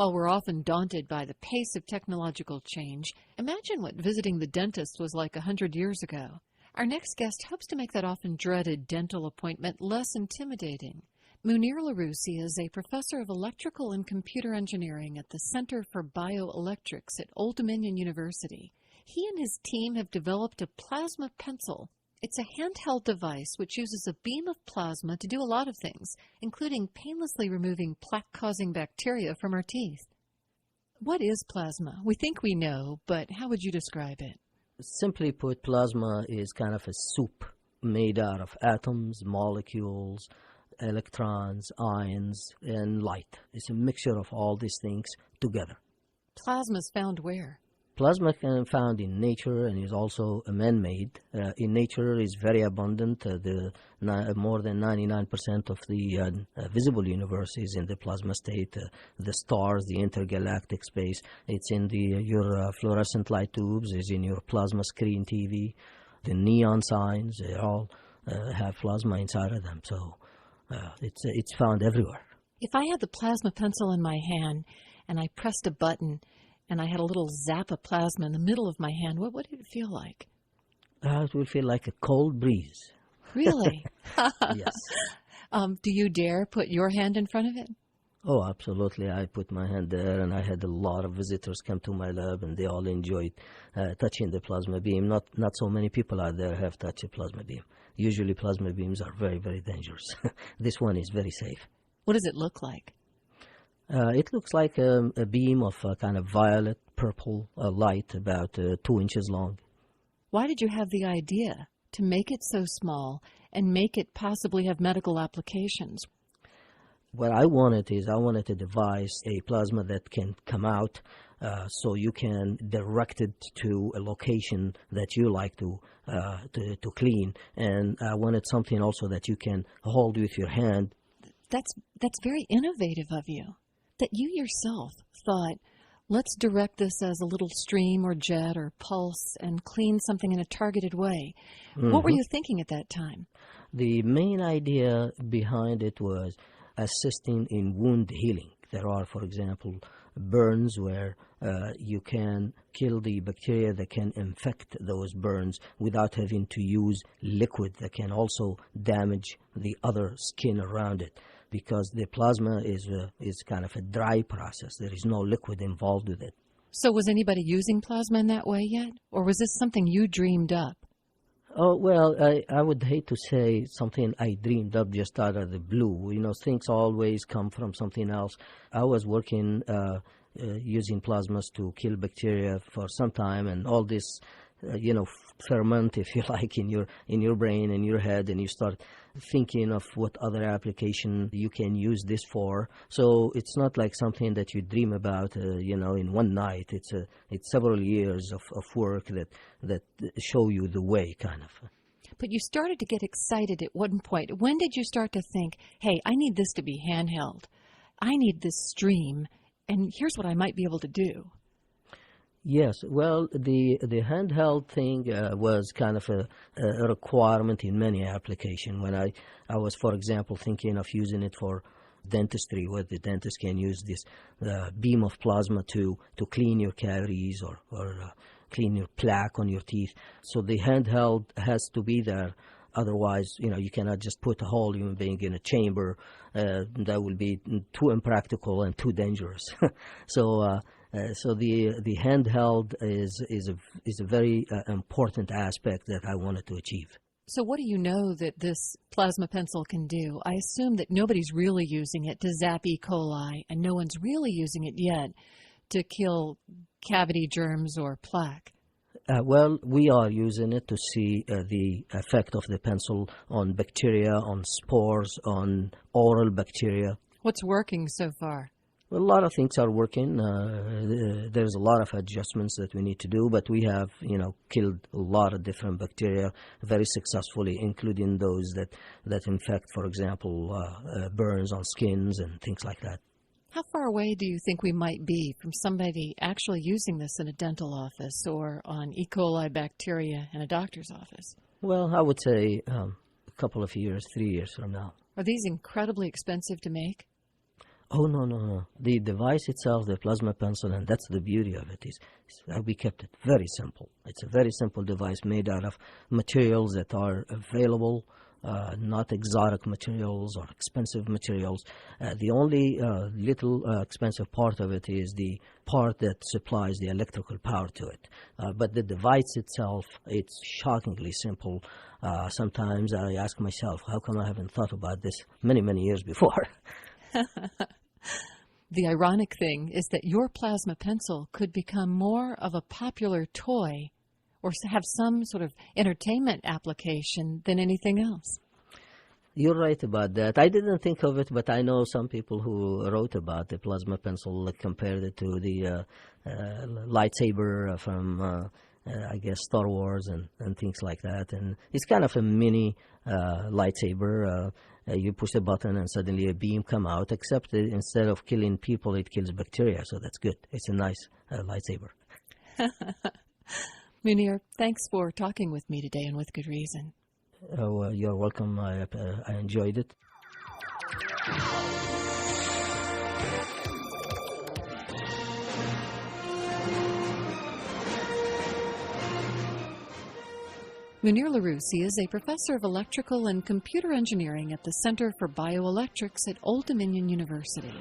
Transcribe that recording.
While we're often daunted by the pace of technological change, imagine what visiting the dentist was like 100 years ago. Our next guest hopes to make that often dreaded dental appointment less intimidating. Munir Laroussi is a professor of electrical and computer engineering at the Center for Bioelectrics at Old Dominion University. He and his team have developed a plasma pencil. It's a handheld device which uses a beam of plasma to do a lot of things, including painlessly removing plaque-causing bacteria from our teeth. What is plasma? We think we know, but how would you describe it? Simply put, plasma is kind of a soup made out of atoms, molecules, electrons, ions, and light. It's a mixture of all these things together. Plasma is found where? Plasma can be found in nature and is also man-made. In nature, is very abundant. More than 99% of the visible universe is in the plasma state. The stars, the intergalactic space, it's in your fluorescent light tubes, is in your plasma screen TV. The neon signs, they all have plasma inside of them. So it's found everywhere. If I had the plasma pencil in my hand and I pressed a button, and I had a little zap of plasma in the middle of my hand, what would it feel like? It would feel like a cold breeze. Really? Yes. Do you dare put your hand in front of it? Oh, absolutely. I put my hand there, and I had a lot of visitors come to my lab, and they all enjoyed touching the plasma beam. Not so many people out there have touched a plasma beam. Usually plasma beams are very, very dangerous. This one is very safe. What does it look like? It looks like a beam of kind of violet purple light, about 2 inches long. Why did you have the idea to make it so small and make it possibly have medical applications? What I wanted to devise a plasma that can come out so you can direct it to a location that you like to clean. And I wanted something also that you can hold with your hand. That's very innovative of you. That you yourself thought, let's direct this as a little stream or jet or pulse and clean something in a targeted way. Mm-hmm. What were you thinking at that time? The main idea behind it was assisting in wound healing. There are, for example, burns where you can kill the bacteria that can infect those burns without having to use liquid that can also damage the other skin around it. Because the plasma is kind of a dry process. There is no liquid involved with it. So was anybody using plasma in that way yet? Or was this something you dreamed up? Oh, well, I would hate to say something I dreamed up just out of the blue. You know, things always come from something else. I was working using plasmas to kill bacteria for some time, and all this, ferment, if you like, in your brain and your head, and you start thinking of what other application you can use this for. So it's not like something that you dream about, in one night. It's several years of work that show you the way, kind of. But you started to get excited at one point. When did you start to think, hey, I need this to be handheld. I need this stream, and here's what I might be able to do. Yes, well, the handheld thing was kind of a requirement in many applications. When I was, for example, thinking of using it for dentistry, where the dentist can use this beam of plasma to clean your cavities or clean your plaque on your teeth. So the handheld has to be there. Otherwise, you cannot just put a whole human being in a chamber. That will be too impractical and too dangerous. So the handheld is a very important aspect that I wanted to achieve. So what do you know that this plasma pencil can do? I assume that nobody's really using it to zap E. coli, and no one's really using it yet to kill cavity germs or plaque. Well, we are using it to see the effect of the pencil on bacteria, on spores, on oral bacteria. What's working so far? Well, a lot of things are working. There's a lot of adjustments that we need to do, but we have, killed a lot of different bacteria very successfully, including those that infect, for example, burns on skins and things like that. How far away do you think we might be from somebody actually using this in a dental office or on E. coli bacteria in a doctor's office? Well, I would say a couple of years, 3 years from now. Are these incredibly expensive to make? Oh, no, no, no. The device itself, the plasma pencil, and that's the beauty of it, is we kept it very simple. It's a very simple device made out of materials that are available, not exotic materials or expensive materials. The only little expensive part of it is the part that supplies the electrical power to it. But the device itself, it's shockingly simple. Sometimes I ask myself, how come I haven't thought about this many, many years before? The ironic thing is that your plasma pencil could become more of a popular toy or have some sort of entertainment application than anything else. You're right about that. I didn't think of it, but I know some people who wrote about the plasma pencil, like, compared it to the lightsaber from, I guess, Star Wars and things like that. And it's kind of a mini lightsaber. You push the button and suddenly a beam come out, except that instead of killing people, it kills bacteria, so that's good. It's a nice lightsaber. Munir, thanks for talking with me today, and with good reason. Oh, you're welcome. I enjoyed it. Munir Laroussi is a professor of electrical and computer engineering at the Center for Bioelectrics at Old Dominion University.